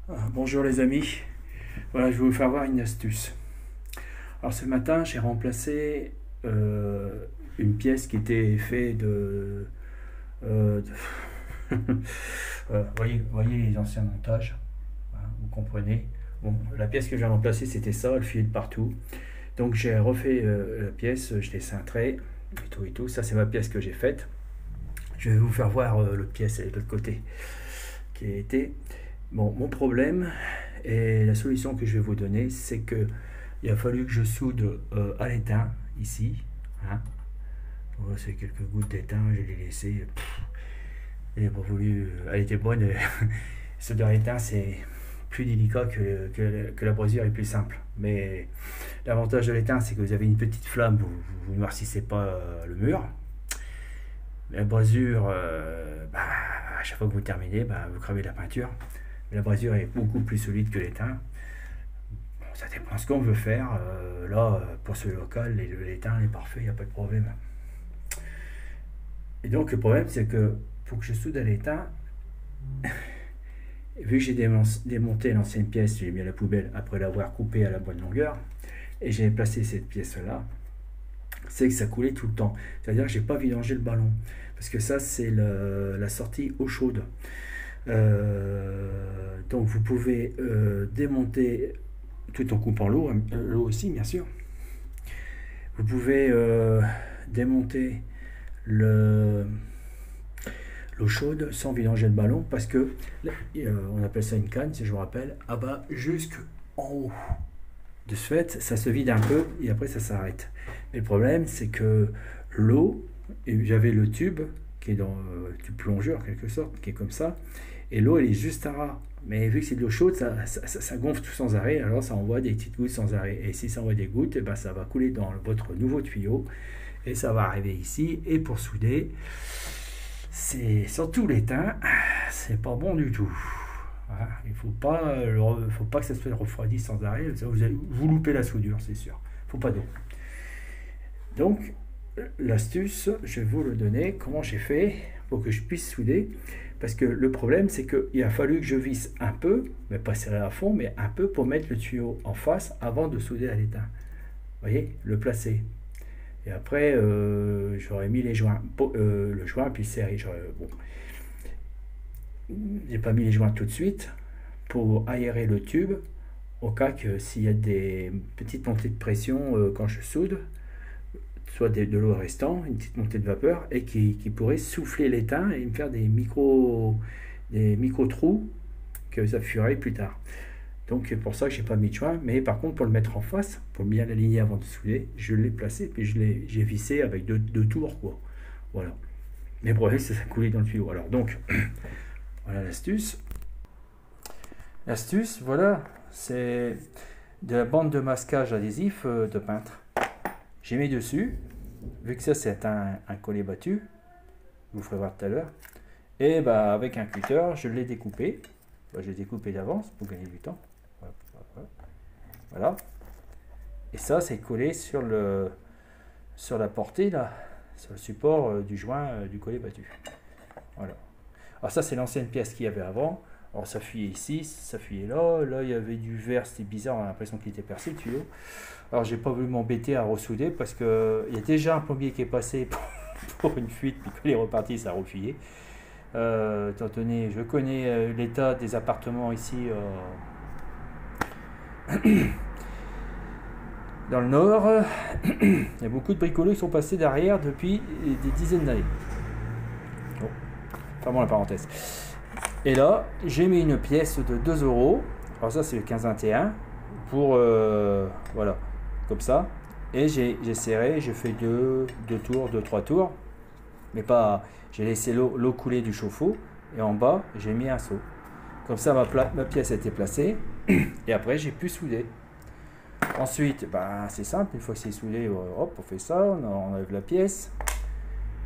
Bonjour les amis, voilà je vais vous faire voir une astuce. Alors ce matin j'ai remplacé une pièce qui était faite voyez les anciens montages, hein, vous comprenez. Bon, la pièce que j'ai remplacée c'était ça, elle filait de partout. Donc j'ai refait la pièce, je l'ai cintrée et tout. Ça c'est ma pièce que j'ai faite. Je vais vous faire voir l'autre pièce de l'autre côté qui a été. Bon, mon problème et la solution que je vais vous donner, c'est que il a fallu que je soude à l'étain ici. Hein. Voilà, c'est quelques gouttes d'étain, je l'ai laissé. Elle pas voulu. Elle était bonne. Souder à l'étain, c'est plus délicat que la brisure est plus simple. Mais l'avantage de l'étain, c'est que vous avez une petite flamme, vous noircissez pas le mur. La brisure, à chaque fois que vous terminez, vous cravez la peinture. La brisure est beaucoup plus solide que l'étain. Bon, ça dépend ce qu'on veut faire. Là, pour ce local, l'étain est parfait, il n'y a pas de problème. Et donc, le problème, c'est que pour que je soude à l'étain, vu que j'ai démonté l'ancienne pièce, je l'ai mis à la poubelle après l'avoir coupée à la bonne longueur, et j'ai placé cette pièce-là, c'est que ça coulait tout le temps. C'est-à-dire que j'ai pas vidangé le ballon. Parce que ça, c'est la sortie eau chaude. Donc vous pouvez démonter tout en coupant l'eau aussi bien sûr. Vous pouvez démonter l'eau chaude sans vidanger le ballon parce que on appelle ça une canne si je vous rappelle, jusqu'en haut. De ce fait, ça se vide un peu et après ça s'arrête. Mais le problème, c'est que l'eau, j'avais le tube qui est dans le tube plongeur en quelque sorte, qui est comme ça, et l'eau elle est juste à ras. Mais vu que c'est de l'eau chaude, ça gonfle tout sans arrêt, alors ça envoie des petites gouttes sans arrêt. Et si ça envoie des gouttes, et ça va couler dans votre nouveau tuyau et ça va arriver ici. Et pour souder, c'est surtout l'étain, c'est pas bon du tout. Voilà. Il faut pas que ça se refroidisse sans arrêt. Vous loupez la soudure, c'est sûr. Faut pas d'eau. Donc, l'astuce, je vais vous le donner. Comment j'ai fait pour que je puisse souder. Parce que le problème, c'est qu'il a fallu que je visse un peu, mais pas serré à fond, mais un peu pour mettre le tuyau en face avant de souder à l'étain. Vous voyez, le placer. Et après, j'aurais mis les joints, le joint, puis serré. Bon. J'ai pas mis les joints tout de suite pour aérer le tube au cas que s'il y a des petites montées de pression quand je soude, soit de l'eau restant, une petite montée de vapeur et qui pourrait souffler l'étain et me faire des micro trous que ça fuirait plus tard. Donc c'est pour ça que j'ai pas mis de joint, mais par contre pour le mettre en face, pour bien l'aligner avant de souder, je l'ai placé puis j'ai vissé avec deux tours quoi. Voilà. Mais le problème c'est que ça coulait dans le tuyau. Alors donc voilà l'astuce. L'astuce, voilà, c'est de la bande de masquage adhésif de peintre. J'ai mis dessus, vu que ça c'est un collet battu, je vous ferai voir tout à l'heure, et avec un cutter, je l'ai découpé. Je l'ai découpé d'avance pour gagner du temps. Voilà. Et ça c'est collé sur la portée là, sur le support du joint du collet battu. Voilà. Alors ça c'est l'ancienne pièce qu'il y avait avant. Alors ça fuyait ici, ça fuyait là, là il y avait du verre, c'était bizarre, on a l'impression qu'il était percé le tuyau. Alors j'ai pas voulu m'embêter à ressouder parce que il y a déjà un plombier qui est passé pour une fuite, puis quand il est reparti ça a refuyé. Étant donné, je connais l'état des appartements ici dans le nord, il y a beaucoup de bricoleurs qui sont passés derrière depuis des dizaines d'années. Bon, fermons la parenthèse. Et là, j'ai mis une pièce de 2 euros. Alors ça, c'est le 15-21. Pour, voilà, comme ça. Et j'ai serré, j'ai fait deux tours, 2-3 tours. Mais pas, j'ai laissé l'eau couler du chauffe-eau. Et en bas, j'ai mis un seau. Comme ça, ma pièce a été placée. Et après, j'ai pu souder. Ensuite, c'est simple. Une fois que c'est soudé, hop, on fait ça. On enlève la pièce.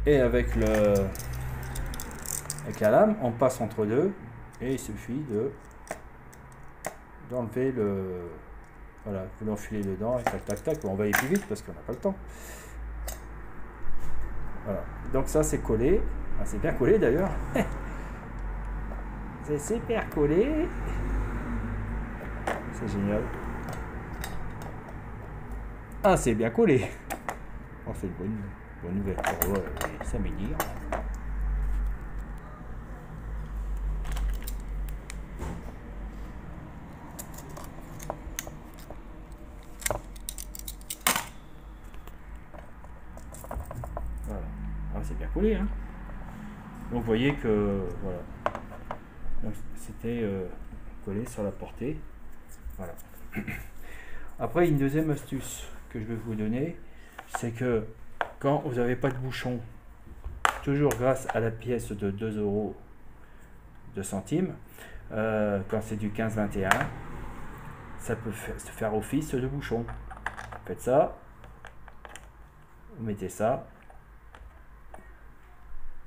Et avec la lame, on passe entre deux et il suffit d'enlever voilà, vous l'enfilez dedans et tac, on va aller plus vite parce qu'on n'a pas le temps. Voilà, donc ça c'est collé, c'est bien collé d'ailleurs. C'est super collé. c'est génial. Ah, c'est bien collé. Oh, c'est une bonne nouvelle pour les samedirs. Voilà. Ah, c'est bien collé, hein. Donc vous voyez que voilà. C'était collé sur la portée. Voilà. Après, une deuxième astuce que je vais vous donner, c'est que quand vous n'avez pas de bouchon, toujours grâce à la pièce de 2 euros de centimes, quand c'est du 15-21, ça peut faire office de bouchon. Faites ça, vous mettez ça,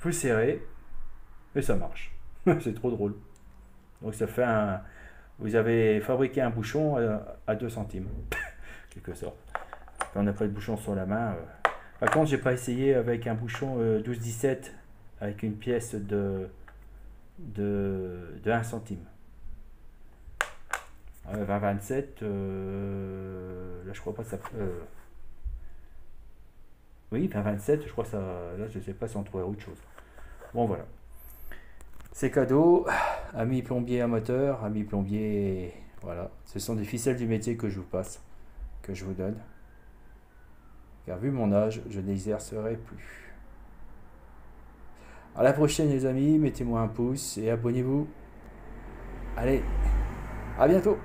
vous serrez, et ça marche. C'est trop drôle. Donc ça fait un... Vous avez fabriqué un bouchon à 2 centimes, quelque sorte. Quand on n'a pas de bouchon sur la main. Par contre, j'ai pas essayé avec un bouchon 12-17 avec une pièce de 1 centime. 20-27, là je crois pas que ça... oui, 20-27, je crois que ça... Là je sais pas si on trouverait autre chose. Bon voilà. C'est cadeau, amis plombiers amateurs, amis plombiers... Voilà, ce sont des ficelles du métier que je vous passe, que je vous donne. Car vu mon âge, je n'exercerai plus. À la prochaine les amis, mettez-moi un pouce et abonnez-vous. Allez, à bientôt.